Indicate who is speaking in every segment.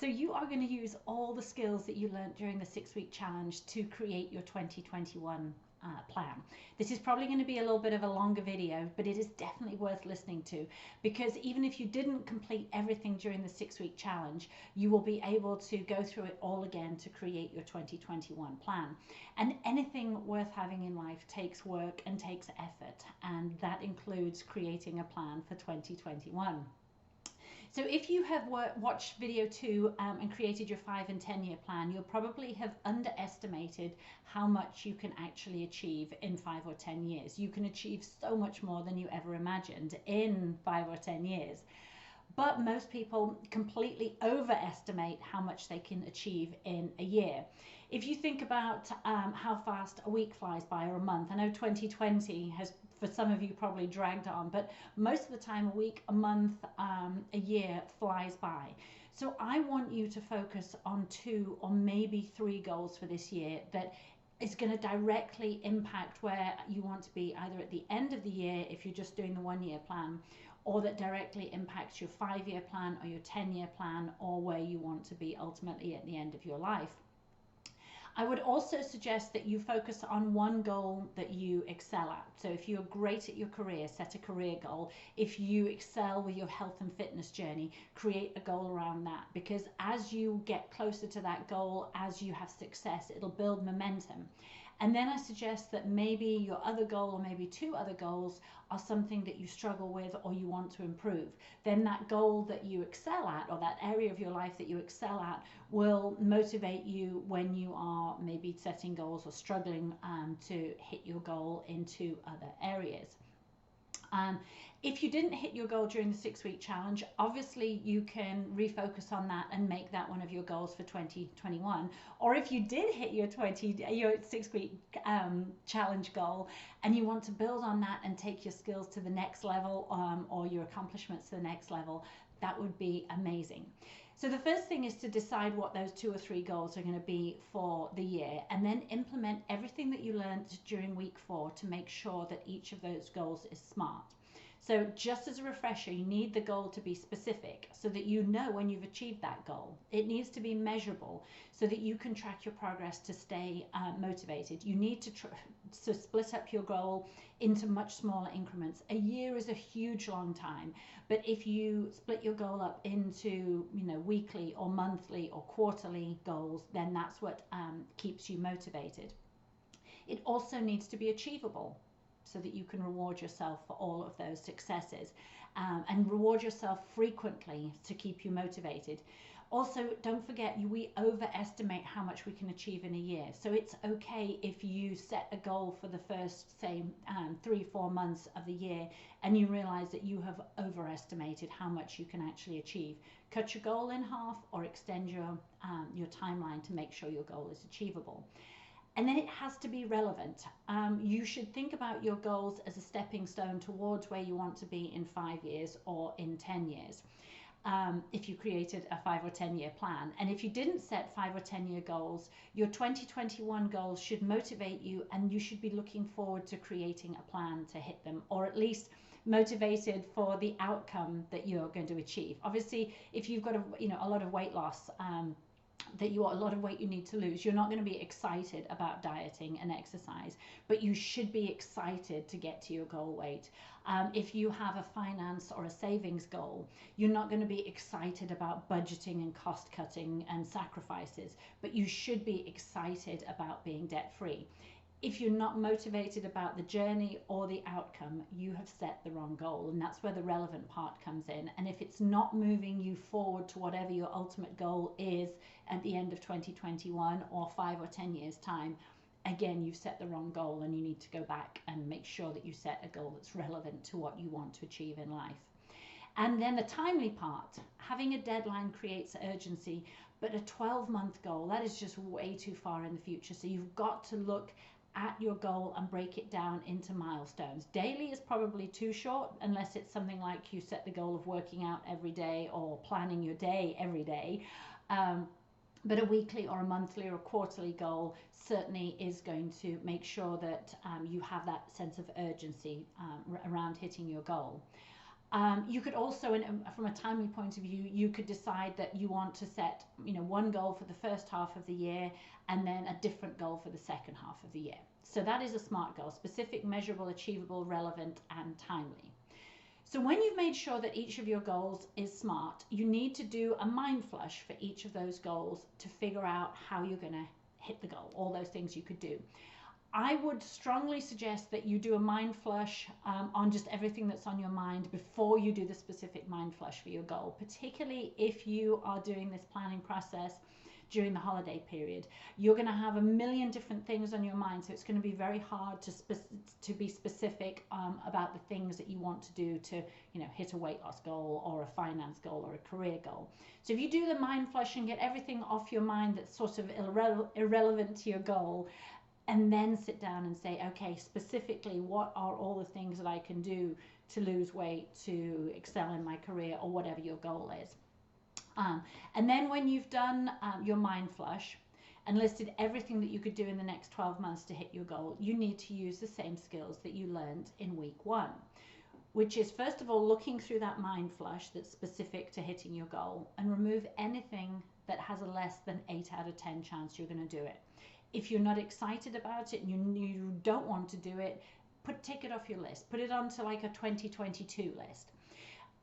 Speaker 1: So you are going to use all the skills that you learned during the 6 week challenge to create your 2021 plan. This is probably going to be a little bit of a longer video, but it is definitely worth listening to, because even if you didn't complete everything during the 6 week challenge, you will be able to go through it all again to create your 2021 plan. And anything worth having in life takes work and takes effort, and that includes creating a plan for 2021. So if you have watched video 2 and created your 5 and 10 year plan, you'll probably have underestimated how much you can actually achieve in 5 or 10 years. You can achieve so much more than you ever imagined in 5 or 10 years. But most people completely overestimate how much they can achieve in a year. If you think about how fast a week flies by, or a month, I know 2020 has, for some of you, probably dragged on, but most of the time a week, a month, a year flies by. So I want you to focus on 2 or maybe 3 goals for this year that is going to directly impact where you want to be either at the end of the year if you're just doing the 1 year plan, or that directly impacts your 5 year plan or your 10 year plan, or where you want to be ultimately at the end of your life. I would also suggest that you focus on one goal that you excel at. So if you're great at your career, set a career goal. If you excel with your health and fitness journey, create a goal around that, because as you get closer to that goal, as you have success, it'll build momentum. And then I suggest that maybe your other goal, or maybe 2 other goals, are something that you struggle with or you want to improve. Then that goal that you excel at, or that area of your life that you excel at, will motivate you when you are maybe setting goals or struggling to hit your goal in 2 other areas. If you didn't hit your goal during the 6 week challenge, obviously you can refocus on that and make that one of your goals for 2021. Or if you did hit your 6 week challenge goal and you want to build on that and take your skills to the next level, or your accomplishments to the next level, that would be amazing. So the first thing is to decide what those 2 or 3 goals are going to be for the year, and then implement everything that you learned during week 4 to make sure that each of those goals is SMART. So just as a refresher, you need the goal to be specific so that you know when you've achieved that goal. It needs to be measurable so that you can track your progress to stay motivated. You need to split up your goal into much smaller increments. A year is a huge long time, but if you split your goal up into weekly or monthly or quarterly goals, then that's what keeps you motivated. It also needs to be achievable, so that you can reward yourself for all of those successes, and reward yourself frequently to keep you motivated. Also, don't forget, we overestimate how much we can achieve in a year. So it's okay if you set a goal for the first, say, 3-4 months of the year, and you realize that you have overestimated how much you can actually achieve. Cut your goal in half, or extend your timeline to make sure your goal is achievable. And then it has to be relevant. You should think about your goals as a stepping stone towards where you want to be in 5 years or in 10 years. If you created a 5 or 10 year plan. And if you didn't set 5 or 10 year goals, your 2021 goals should motivate you, and you should be looking forward to creating a plan to hit them, or at least motivated for the outcome that you're going to achieve. Obviously, if you've got a lot of weight loss, a lot of weight you need to lose, you're not going to be excited about dieting and exercise, but you should be excited to get to your goal weight. If you have a finance or a savings goal, you're not going to be excited about budgeting and cost cutting and sacrifices, but you should be excited about being debt free. If you're not motivated about the journey or the outcome, you have set the wrong goal, and that's where the relevant part comes in. And if it's not moving you forward to whatever your ultimate goal is at the end of 2021 or 5 or 10 years time, again, you've set the wrong goal, and you need to go back and make sure that you set a goal that's relevant to what you want to achieve in life. And then the timely part, having a deadline creates urgency, but a 12-month goal, that is just way too far in the future. So you've got to look at your goal and break it down into milestones. Daily is probably too short, unless it's something like you set the goal of working out every day or planning your day every day. But a weekly or a monthly or a quarterly goal certainly is going to make sure that you have that sense of urgency around hitting your goal. You could also, from a timely point of view, you could decide that you want to set, one goal for the first half of the year and then a different goal for the second half of the year. So that is a SMART goal: specific, measurable, achievable, relevant, and timely. So when you've made sure that each of your goals is SMART, you need to do a mind flush for each of those goals to figure out how you're going to hit the goal, all those things you could do. I would strongly suggest that you do a mind flush on just everything that's on your mind before you do the specific mind flush for your goal, particularly if you are doing this planning process during the holiday period. You're going to have a million different things on your mind, so it's going to be very hard to be specific about the things that you want to do to hit a weight loss goal or a finance goal or a career goal. So if you do the mind flush and get everything off your mind that's sort of irrelevant to your goal, and then sit down and say, okay, specifically, what are all the things that I can do to lose weight, to excel in my career, or whatever your goal is. And then when you've done your mind flush and listed everything that you could do in the next 12 months to hit your goal, you need to use the same skills that you learned in week 1, which is, first of all, looking through that mind flush that's specific to hitting your goal and remove anything that has a less than 8 out of 10 chance you're going to do it. If you're not excited about it and you don't want to do it, take it off your list. Put it onto like a 2022 list.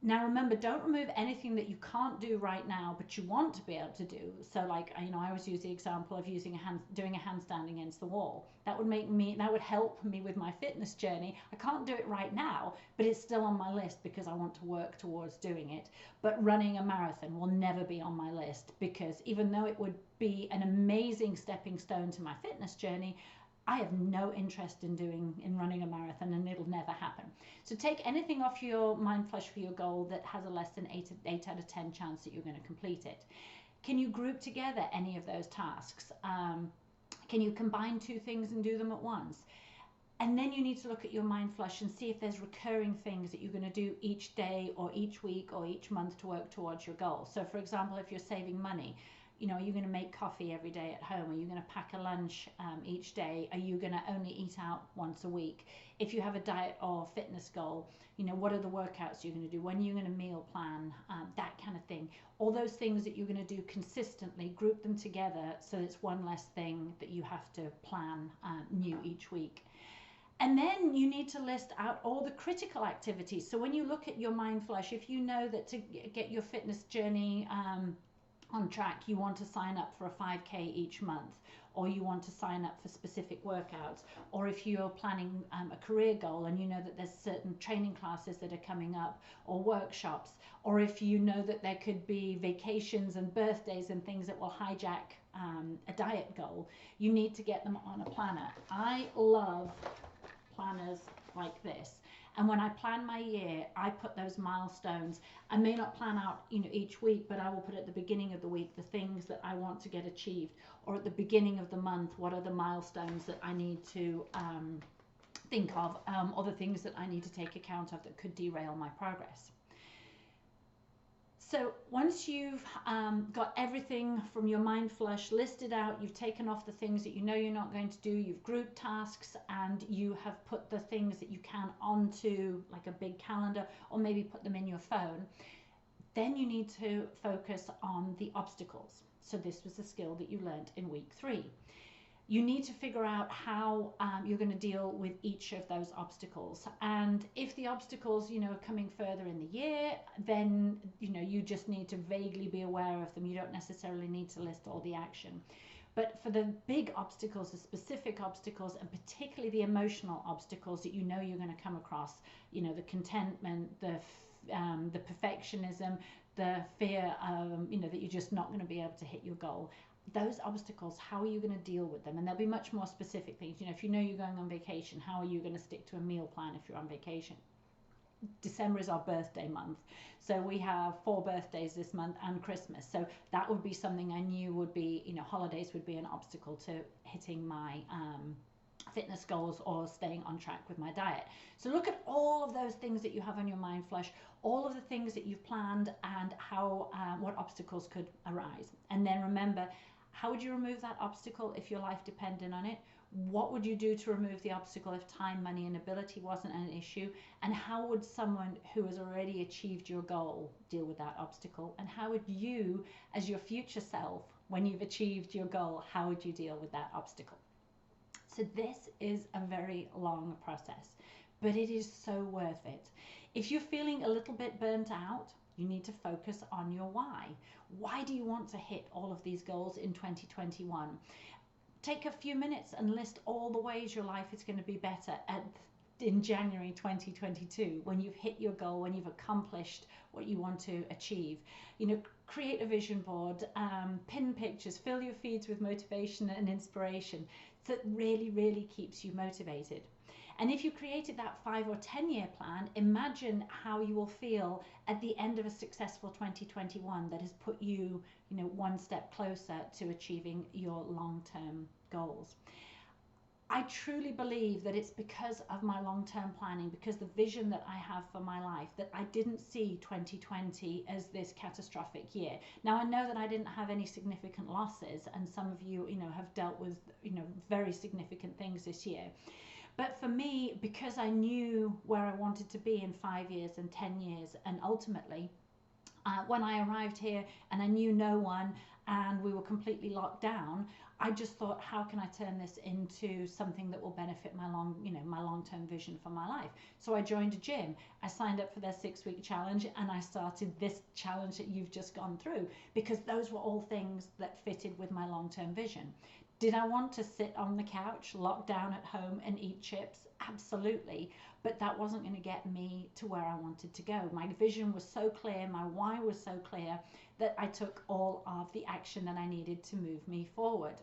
Speaker 1: Now remember, don't remove anything that you can't do right now, but you want to be able to do. So like, I always use the example of doing a handstand against the wall. That would help me with my fitness journey. I can't do it right now, but it's still on my list because I want to work towards doing it. But running a marathon will never be on my list, because even though it would be an amazing stepping stone to my fitness journey, I have no interest in running a marathon, and it'll never happen. So take anything off your mind flush for your goal that has a less than 8 out of 10 chance that you're going to complete it. Can you group together any of those tasks? Can you combine 2 things and do them at once? And then you need to look at your mind flush and see if there's recurring things that you're going to do each day or each week or each month to work towards your goal. So for example, if you're saving money, are you going to make coffee every day at home? Are you going to pack a lunch each day? Are you going to only eat out once a week? If you have a diet or fitness goal, what are the workouts you're going to do? When are you going to meal plan? That kind of thing. All those things that you're going to do consistently, group them together so it's one less thing that you have to plan new each week. And then you need to list out all the critical activities. So when you look at your mind flush, if you know that to get your fitness journey on track, you want to sign up for a 5K each month, or you want to sign up for specific workouts, or if you're planning a career goal and you know that there's certain training classes that are coming up or workshops, or if you know that there could be vacations and birthdays and things that will hijack a diet goal, you need to get them on a planner. I love planners like this. And when I plan my year, I put those milestones. I may not plan out, each week, but I will put at the beginning of the week the things that I want to get achieved, or at the beginning of the month, what are the milestones that I need to think of, or the things that I need to take account of that could derail my progress. So once you've got everything from your mind flush listed out, you've taken off the things that you're not going to do, you've grouped tasks, and you have put the things that you can onto like a big calendar, or maybe put them in your phone, then you need to focus on the obstacles. So this was the skill that you learned in week 3. You need to figure out how you're going to deal with each of those obstacles. And if the obstacles, are coming further in the year, then, you just need to vaguely be aware of them. You don't necessarily need to list all the action. But for the big obstacles, the specific obstacles, and particularly the emotional obstacles that you're going to come across, the contentment, the perfectionism, the fear, that you're just not going to be able to hit your goal. Those obstacles, how are you going to deal with them? And there'll be much more specific things. If you know you're going on vacation, how are you going to stick to a meal plan if you're on vacation? December is our birthday month, so we have 4 birthdays this month and Christmas, so that would be something I knew would be, holidays would be an obstacle to hitting my fitness goals or staying on track with my diet. So look at all of those things that you have on your mind flush, all of the things that you've planned, and how what obstacles could arise. And then remember, How would you remove that obstacle if your life depended on it? What would you do to remove the obstacle if time, money, and ability wasn't an issue? And how would someone who has already achieved your goal deal with that obstacle? And how would you, as your future self, when you've achieved your goal, how would you deal with that obstacle? So this is a very long process, but it is so worth it. If you're feeling a little bit burnt out, you need to focus on your why. Why do you want to hit all of these goals in 2021? Take a few minutes and list all the ways your life is going to be better in January 2022, when you've hit your goal, when you've accomplished what you want to achieve. Create a vision board, pin pictures, fill your feeds with motivation and inspiration that really, really keeps you motivated. And if you created that 5 or 10 year plan, imagine how you will feel at the end of a successful 2021 that has put you, one step closer to achieving your long-term goals. I truly believe that it's because of my long-term planning, because the vision that I have for my life, that I didn't see 2020 as this catastrophic year. Now, I know that I didn't have any significant losses, and some of you, have dealt with, very significant things this year. But for me, because I knew where I wanted to be in 5 years and 10 years, and ultimately, when I arrived here and I knew no one and we were completely locked down, I just thought, how can I turn this into something that will benefit my long-term vision for my life? So I joined a gym. I signed up for their 6-week challenge, and I started this challenge that you've just gone through, because those were all things that fitted with my long-term vision. Did I want to sit on the couch, locked down at home, and eat chips? Absolutely. But that wasn't going to get me to where I wanted to go. My vision was so clear, my why was so clear, that I took all of the action that I needed to move me forward.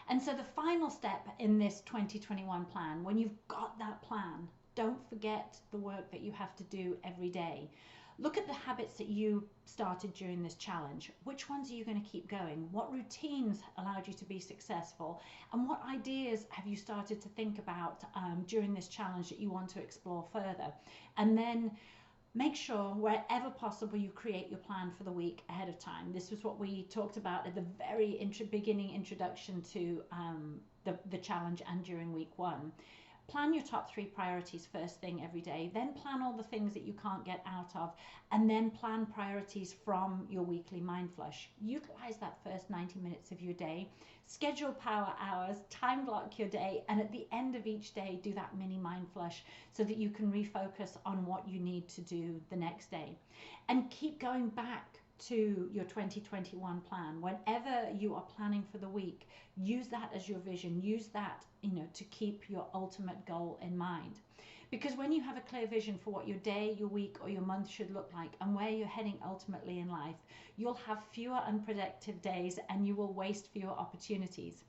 Speaker 1: And so the final step in this 2021 plan, when you've got that plan, don't forget the work that you have to do every day. Look at the habits that you started during this challenge. Which ones are you going to keep going? What routines allowed you to be successful? And what ideas have you started to think about during this challenge that you want to explore further? And then make sure, wherever possible, you create your plan for the week ahead of time. This was what we talked about at the very beginning introduction to the challenge and during week 1. Plan your top 3 priorities first thing every day, then plan all the things that you can't get out of, and then plan priorities from your weekly mind flush. Utilize that first 90 minutes of your day, schedule power hours, time block your day, and at the end of each day, do that mini mind flush so that you can refocus on what you need to do the next day. And keep going back to your 2021 plan. Whenever you are planning for the week, use that as your vision, use that, to keep your ultimate goal in mind. Because when you have a clear vision for what your day, your week, or your month should look like, and where you're heading ultimately in life, you'll have fewer unproductive days and you will waste fewer opportunities.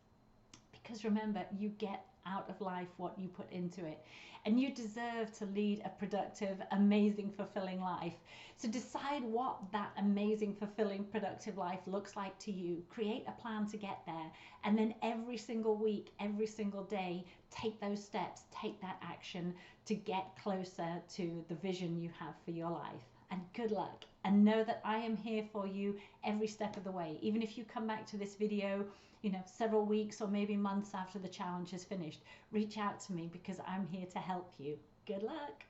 Speaker 1: Because remember, you get out of life what you put into it, and you deserve to lead a productive, amazing, fulfilling life. So decide what that amazing, fulfilling, productive life looks like to you. Create a plan to get there, and then every single week, every single day, take those steps, take that action to get closer to the vision you have for your life. And good luck, and know that I am here for you every step of the way. Even if you come back to this video several weeks or maybe months after the challenge is finished, reach out to me, because I'm here to help you. Good luck.